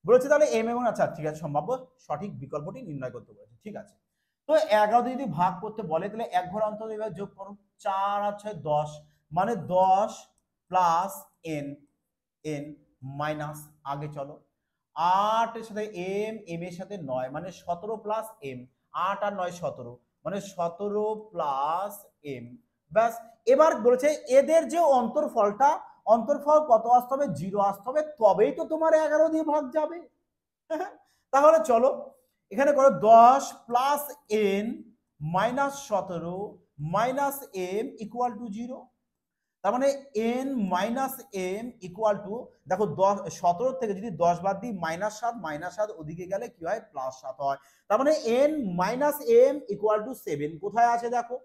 বলেছে তাহলে এম এবং, আচ্ছা ঠিক আছে, সম্ভাব্য সঠিক বিকল্পটি নির্ণয় করতে বলেছে, ঠিক আছে। তো 11 যদি ভাগ করতে বলে, তাহলে এক ঘর অন্তত এবার যোগ করো, 4 আর 6 10, মানে 10 প্লাস এন, এন মাইনাস, আগে চলো 8 এর সাথে এম, এম এর সাথে 9, মানে 17 প্লাস এম, 8 আর 9 17, মানে 17 প্লাস এম। ব্যাস এবার বলেছে এদের যে অন্তর্ফলটা, অন্তর্ফল কত আসতে হবে? 0 আসতে হবে, তবেই তো তোমার 11 দিয়ে ভাগ যাবে। তাহলে চলো এখানে করো 10 plus N minus 17 minus M equal to 0। তার মানে N minus M equal to, দেখো 17 থেকে যদি 10 বাদ দিই -7, -7 ওদিকে গেলে কি হয়? +7 হয়। তার মানে N minus M equal to 7 কোথায় আছে? দেখো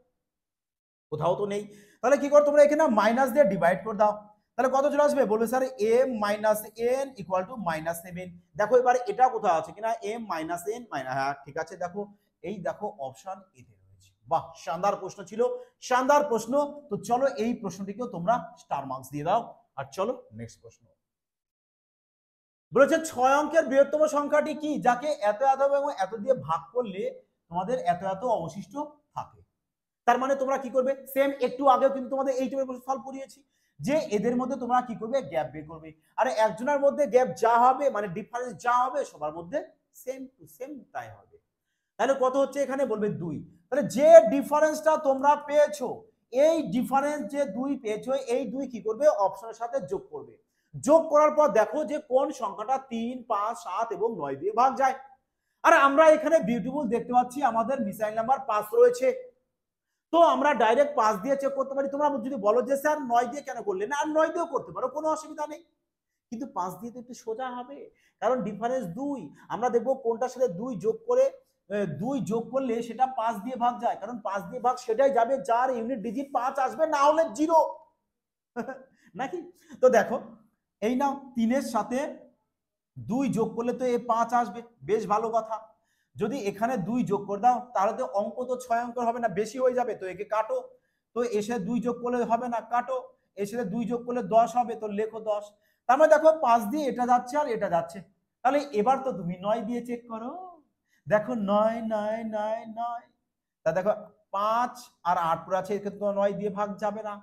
কোথাও তো নেই। তাহলে কি করো তোমরা, এখানে মাইনাস দিয়ে ডিভাইড করে দাও। তাহলে কত চলে আসবে? বলবে sir m minus n equal to -7। দেখো এবার এটা কোথাও আছে কিনা, m মাইনাস n মাইনাস, হ্যাঁ ঠিক আছে। দেখো এই দেখো অপশন এতে রয়েছে। বাহ, শানদার প্রশ্ন ছিল, শানদার প্রশ্ন। তো চলো এই প্রশ্নটিকেও তোমরা স্টার মার্কস দিয়ে দাও। আর চলো নেক্সট প্রশ্ন। বলেছে 6 অঙ্কের বৃহত্তম সংখ্যাটি কি যাকে এত এত এবং এত দিয়ে ভাগ করলে তোমাদের এত এত অবশিষ্ট থাকে? তার মানে তোমরা কি করবে, সেম একটু আগেও কিন্তু তোমাদের এই টাইপের প্রশ্ন সলভ করিয়েছি যে এদের মধ্যে তোমরা কি করবে, গ্যাপ বের করবে। আর একজনের মধ্যে গ্যাপ যা হবে মানে ডিফারেন্স যা হবে সবার মধ্যে সেম টু সেম তাই হবে। তাহলে কত হচ্ছে এখানে, বলবে 2। তাহলে যে ডিফারেন্সটা তোমরা পেয়েছো, এই ডিফারেন্স যে 2 পেয়েছো, এই 2 কি করবে, অপশনের সাথে যোগ করবে। যোগ করার পর দেখো যে কোন সংখ্যাটা 3, 5, 7 এবং 9 দিয়ে ভাগ যায়। আর আমরা এখানে বিউটিফুল দেখতে পাচ্ছি আমাদের মিসাইল নাম্বার 5 রয়েছে। তো আমরা ডাইরেক্ট 5 দিয়ে চেক করতে পারি। তোমরা যদি বলো যে স্যার 9 দিয়ে কেন করলে না, আর 9 দিয়েও করতে পারো, কোনো অসুবিধা নেই। কিন্তু 5 দিয়ে তো একটু সোজা হবে, কারণ ডিফারেন্স 2। আমরা দেখবো কোনটার সাথে 2 যোগ করে 2 যোগ করলে সেটা 5 দিয়ে ভাগ যায়, কারণ 5 দিয়ে ভাগ সেটাই যাবে যার ইউনিট ডিজিট 5 আসবে, না হলে 0 নাকি। তো দেখো এই নাও 3 এর সাথে 2 যোগ করলে তো এই 5 আসবে, বেশ ভালো কথা। যদি এখানে 2 যোগ করে দাও তাহলে তো অঙ্ক তো 6 অঙ্কের হবে না, বেশি হয়ে যাবে, তো একে কাটো। তো এসে 2 যোগ করলে হবে না, কাটো। এসে 2 যোগ করলে 10 হবে, তো লেখো 10। তার মানে দেখো 5 দিয়ে এটা যাচ্ছে আর এটা যাচ্ছে। তাহলে এবার তো তুমি 9 দিয়ে চেক করো। দেখো 9 9 9 9, তা দেখো 5 আর 8 পুরো আছে, একে তো 9 দিয়ে ভাগ যাবে না।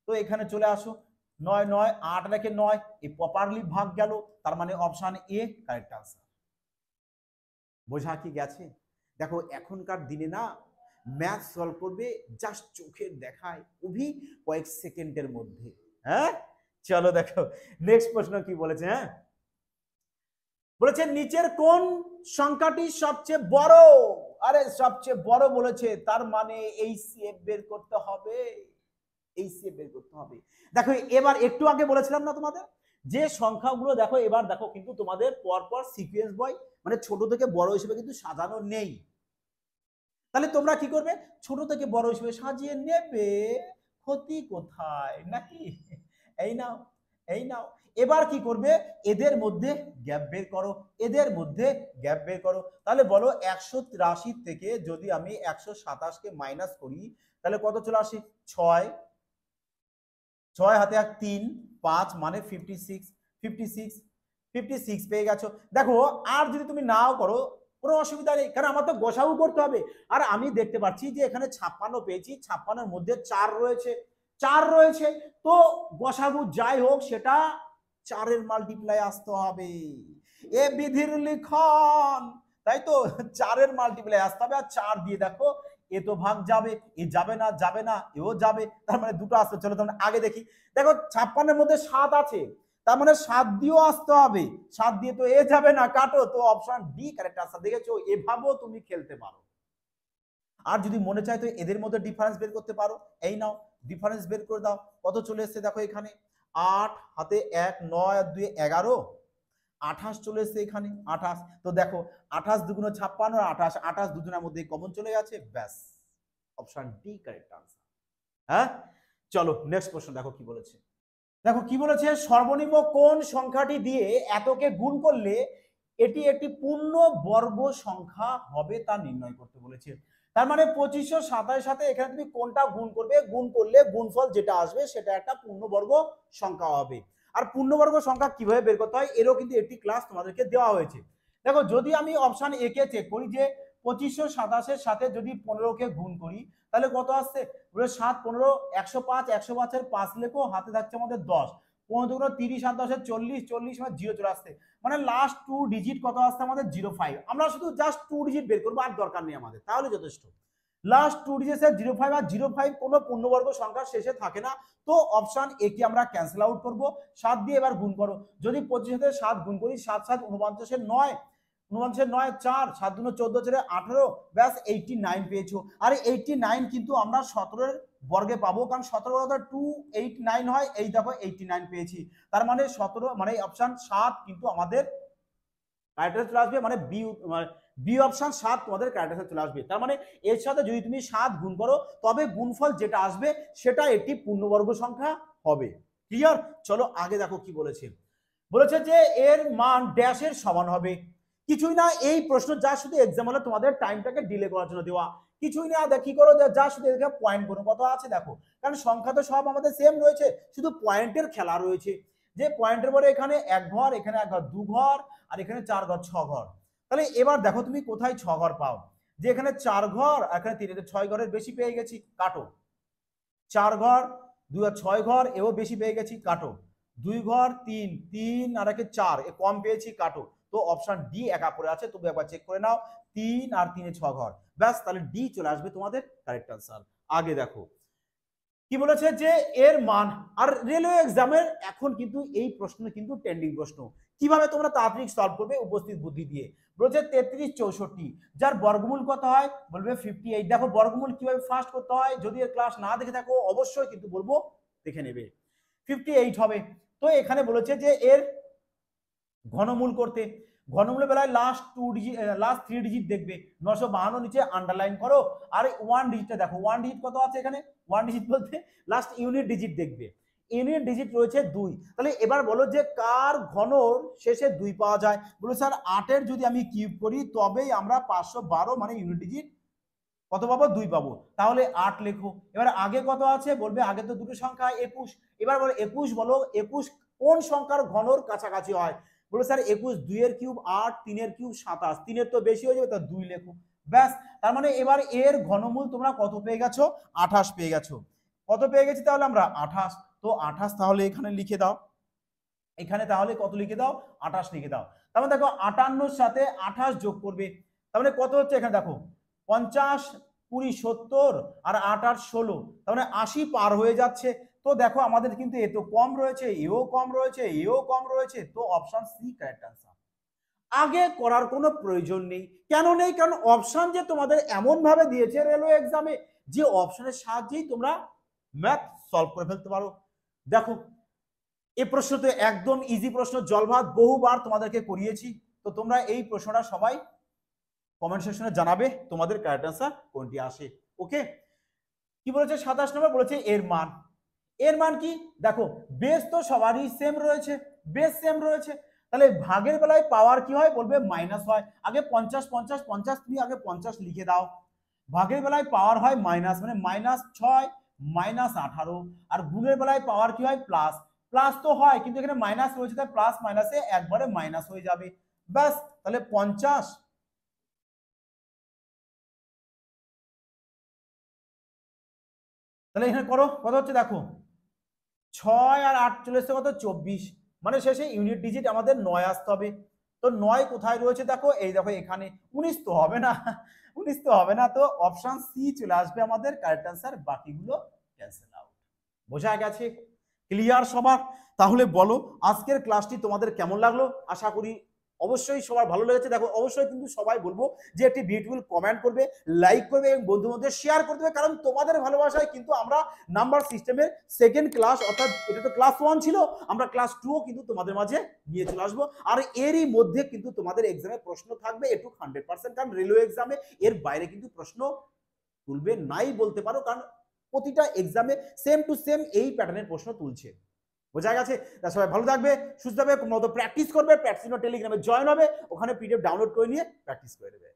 তো এখানে চলে আসো, 9 9 8 রেখে 9, এই প্রপারলি ভাগ গেল। তার মানে অপশন এ কারেক্ট আনসার। বোঝা কি গেছে? দেখো এখনকার দিনে না ম্যাথ সলভ করবে জাস্ট চোখের দেখায়, অভি কয়েক সেকেন্ডের মধ্যে। হ্যাঁ চলো দেখো নেক্সট প্রশ্ন কি বলেছে। হ্যাঁ বলেছে নিচের কোন সংখ্যাটি সবচেয়ে বড়? আরে সবচেয়ে বড় বলেছে, তার মানে এই সিএফ বের করতে হবে, এই সিএফ বের করতে হবে। দেখো এবার একটু আগে বলেছিলাম না তোমাদের যে সংখ্যাগুলো, দেখো এবার দেখো কিন্তু তোমাদের পরপর সিকোয়েন্স বয় মানে ছোট থেকে বড় হিসেবে কিন্তু সাজানো নেই। তাহলে তোমরা কি করবে, ছোট থেকে বড় হিসেবে সাজিয়ে নেবে, ক্ষতি কোথায় নাকি। এই নাও এই নাও। এবার কি করবে, এদের মধ্যে গ্যাপ বের করো, এদের মধ্যে গ্যাপ বের করো। তাহলে বলো 183 থেকে যদি আমি 127 কে মাইনাস করি তাহলে কত চলে আসে, 6 6 হাতে 1 3 5 মানে 56 56 56 পেয়ে গেছো। দেখো আর যদি তুমি নাও করো কোনো অসুবিধা নেই, কারণ আমার তো গোসাগু করতে হবে। আর আমি দেখতে পাচ্ছি যে এখানে 56 পেয়েছি, 56 মধ্যে 4 রয়েছে, 4 রয়েছে, তো গোসাগু যাই হোক সেটা 4 এর মাল্টিপ্লাই আসতে হবে, এ বিধির লিখন, তাই তো 4 এর মাল্টিপ্লাই আসতে হবে। আর 4 দিয়ে দেখো এ তো ভাগ যাবে, এ যাবে না, যাবে না, এও যাবে, তার মানে দুটো আসতে। চলো তোমরা আগে দেখি। দেখো 56 এর মধ্যে 7 আছে, তার মানে 7 দিয়েও আসতে হবে, 7 দিয়ে তো এ যাবে না, কাটো। তো অপশন ডি কারেক্ট আনসার। দেখেছো এভাবেও তুমি খেলতে পারো। আর যদি মনে চায় তো এদের মধ্যে ডিফারেন্স বের করতে পারো। এই নাও ডিফারেন্স বের করে দাও, কত চলে এসেছে দেখো এখানে 8 হাতে 1 9 আর 2 11, 28 চলে এসেছে এখানে 28। তো দেখো 28 দুগুণ 56 আর 28, 28 দুজনের মধ্যে কমন চলে গেছে, ব্যাস অপশন ডি কারেক্ট আনসার। হ্যাঁ চলো নেক্সট প্রশ্ন দেখো কি বলেছে। দেখো কি বলেছে, সর্বনিম্ন কোন সংখ্যাটি দিয়ে এতকে গুণ করলে এটি একটি পূর্ণ বর্গ সংখ্যা হবে তা নির্ণয় করতে বলেছে। তার মানে 2527 সাথে এখানে তুমি কোনটা গুণ করবে, গুণ করলে গুণফল যেটা আসবে সেটা একটা পূর্ণবর্গ সংখ্যা হবে। আর পূর্ণবর্গ সংখ্যা কিভাবে বের করতে হয় এরও কিন্তু একটি ক্লাস তোমাদেরকে দেওয়া হয়েছে। দেখো যদি আমি অপশন এ কে চেক করি যে 2527 সাথে যদি 15 কে গুণ করি তাহলে কত আসছে, 7 15 105, 105 5 লেখো, হাতে থাকছে আমাদের 10, 15 30 আর 10 40, 40 মানে 0 চলে আসছে, মানে লাস্ট 2 ডিজিট কত আসছে আমাদের 05। আমরা শুধু জাস্ট 2 ডিজিট বের করবো, আর দরকার নেই আমাদের, তাহলে যথেষ্ট। লাস্ট 2 ডিজিটে 05 আর 05 কোনো পূর্ণবর্গ সংখ্যার শেষে থাকে না। তো অপশন এ কি আমরা ক্যান্সেল আউট করব, 7 দিয়ে এবার গুণ করো। যদি 25 সাথে 7 গুণ করি 7 7 49 9, 49 9 4, 7 2 14 4 18, ব্যাস 89 পেয়েছো। আর 89 কিন্তু আমরা 17 এর বর্গে পাবো, কারণ 17 বর্গ 289 হয়, এই দেখো 89 পেয়েছি। তার মানে 17 মানে অপশন 7 কিন্তু আমাদের কারেক্ট চলে আসবে, মানে বি, মানে বি অপশন 7 তোমাদের কারেক্ট চলে আসবে। তার মানে এর সাথে যদি তুমি 7 গুণ করো তবে গুণফল যেটা আসবে সেটা একটি পূর্ণবর্গ সংখ্যা হবে। ক্লিয়ার? চলো আগে দেখো কি বলেছে। বলেছে যে এর মান ড্যাশের সমান হবে। কিছুই না, এই প্রশ্ন যা শুধু এক্সাম হলে তোমাদের টাইমটাকে ডিলে করার জন্য দেওয়া, কিছুই না। দেখ কি করো, যা শুধু এদিকে পয়েন্ট করো কত আছে দেখো, কারণ সংখ্যা তো সব আমাদের সেম রয়েছে, শুধু পয়েন্টের খেলা রয়েছে। যে পয়েন্টের পরে এখানে এক ঘর, এখানে এক ঘর, দু ঘর, আর এখানে চার ঘর, ছ ঘর। তাহলে এবার দেখো তুমি কোথায় ছ ঘর পাও, যে এখানে চার ঘর, এখানে তিন, ছয় ঘরের বেশি পেয়ে গেছি, কাটো। চার ঘর, দুই আর ছয় ঘর, এও বেশি পেয়ে গেছি, কাটো। দুই ঘর, তিন, তিন আর একে চার, এ কম পেয়েছি, কাটো। তো অপশন ডি একা পড়ে আছে, তুমি একবার চেক করে নাও, তিন আর তিনে ছ ঘর, ব্যাস, তাহলে ডি চলে আসবে তোমাদের কারেক্ট আনসার। আগে দেখো কি বলেছে যে এর মান, আর রেলওয়ে এক্সামের এখন কিন্তু এই প্রশ্ন কিন্তু ট্রেন্ডিং প্রশ্ন, কিভাবে তোমরা তাড়াতাড়ি সলভ করবে উপস্থিত বুদ্ধি দিয়ে। বলেছে 33 64, যার বর্গমূল কত হয়, বলবে 58। দেখো বর্গমূল কিভাবে ফার্স্ট করতে হয়, যদি এর ক্লাস না দেখে থাকো অবশ্যই কিন্তু বলবো দেখে নেবে। 58 হবে। তো এখানে বলেছে যে এর ঘনমূল করতে, ঘনমূলের বেলায় লাস্ট 3 ডিজিট দেখবে, 952 নিচে আন্ডারলাইন করো, আর 1 ডিজিটটা দেখো, 1 ডিজিট কত আছে এখানে, 1 ডিজিট বলতে লাস্ট ইউনিট ডিজিট দেখবে, ইউনিট ডিজিট রয়েছে 2। তাহলে এবার বলো যে কার ঘনর শেষে 2 পাওয়া যায়, বলো স্যার 8 এর যদি আমি কিউব করি তবেই আমরা 512 মানে ইউনিট ডিজিট কত পাবো, 2 পাবো। তাহলে 8 লেখো। এবার আগে কত আছে, বলবে আগে তো দুটো সংখ্যা 21। এবার বলো 21, বলো 21 কোন সংখ্যার ঘনর কাছাকাছি হয়, বলো স্যার 21, 2 এর কিউব 8, 3 এর কিউব 27, 3 এর তো বেশি হয়ে যাবে, তো 2 লেখো, ব্যাস। তার মানে এবার এর ঘনমূল তোমরা কত পেয়ে গেছো, 28 পেয়ে গেছো। কত পেয়ে গেছি তাহলে আমরা, 28। তো 28 তাহলে এখানে লিখে দাও, এখানে তাহলে কত লিখে দাও, 28 লিখে দাও। তার মানে দেখো 58 এর সাথে 28 যোগ করবে, তার মানে কত হচ্ছে এখানে দেখো, 50, 20, 70 আর 8 আর 16, তার মানে 80 পার হয়ে যাচ্ছে। তো দেখো আমাদের কিন্তু এ তো কম রয়েছে, এও কম রয়েছে, এও কম রয়েছে, তো অপশন সি কারেক্ট আনসার। আগে করার কোনো প্রয়োজন নেই। কেন নেই, কারণ অপশন যে তোমাদের এমন ভাবে দিয়েছে রেলওয়ে এক্সামে, যে অপশনের সাহায্যেই তোমরা ম্যাথ সলভ করে ফেলতে পারো। দেখো এই প্রশ্ন তো একদম ইজি প্রশ্ন, জলভাত বহুবার তোমাদেরকে করিয়েছি। তো তোমরা এই প্রশ্নটা সবাই কমেন্ট সেকশনে জানাবে তোমাদের কারেক্ট আনসার কোনটি আসে। ওকে, কি বলেছে 27 নম্বর, বলেছে এর মান। এর মান কি, দেখো বেস তো সবারই সেম রয়েছে, বেস সেম রয়েছে, তাহলে ভাগের বেলায় পাওয়ার কি হয়, বলবে মাইনাস হয়। আগে 50 50 50, তুমি আগে 50 লিখে দাও। ভাগের বেলায় পাওয়ার হয় মাইনাস, মানে -6 -18, আর গুণের বেলায় পাওয়ার কি হয়, প্লাস। প্লাস তো হয় কিন্তু এখানে মাইনাস রয়েছে, তাই প্লাস মাইনাসে একবারে মাইনাস হয়ে যাবে, ব্যাস। তাহলে 50, তাহলে এখানে করো কত হচ্ছে দেখো, 6 আর 8 চলে এসছে কত, 24, মানে শেষে ইউনিট ডিজিট আমাদের 9 আসতে হবে। তো 9 কোথায় রয়েছে দেখো, এই দেখো এখানে। 19 তো হবে না, 19 তো হবে না, তো অপশন সি চলে আসবে আমাদের কারেক্ট আনসার, বাকিগুলো ক্যান্সেল আউট। বোঝা গেছে? ক্লিয়ার সবার? তাহলে বলো আজকের ক্লাসটি তোমাদের কেমন লাগলো, আশা করি অবশ্যই সবার ভালো লেগেছে। দেখো অবশ্যই কিন্তু সবাই বলবো যে একটি বিউটিফুল কমেন্ট করবে, লাইক করবে এবং বন্ধুদের মধ্যে শেয়ার করে দেবে, কারণ তোমাদের ভালোবাসায় কিন্তু আমরা নাম্বার সিস্টেমের সেকেন্ড ক্লাস, অর্থাৎ এটা তো ক্লাস 1 ছিল, আমরা ক্লাস 2ও কিন্তু তোমাদের মাঝে নিয়ে চলে আসবো। আর এরই মধ্যে কিন্তু তোমাদের এক্সামে প্রশ্ন থাকবে একটু 100%, কারণ রেলওয়ে এক্সামে এর বাইরে কিন্তু প্রশ্ন তুলবে নাই বলতে পারো, কারণ প্রতিটা এক্সামে সেম টু সেম এই প্যাটার্নের প্রশ্ন তুলছে। বোঝা গেছে? সবাই ভালো থাকবে, সুস্থ থাকবে, মতো প্র্যাকটিস করবে, প্র্যাকটিস টেলিগ্রামে জয়েন হবে, ওখানে পিডিএফ ডাউনলোড করে নিয়ে প্র্যাকটিস করে দেবে।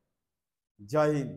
জয় হিন্দ।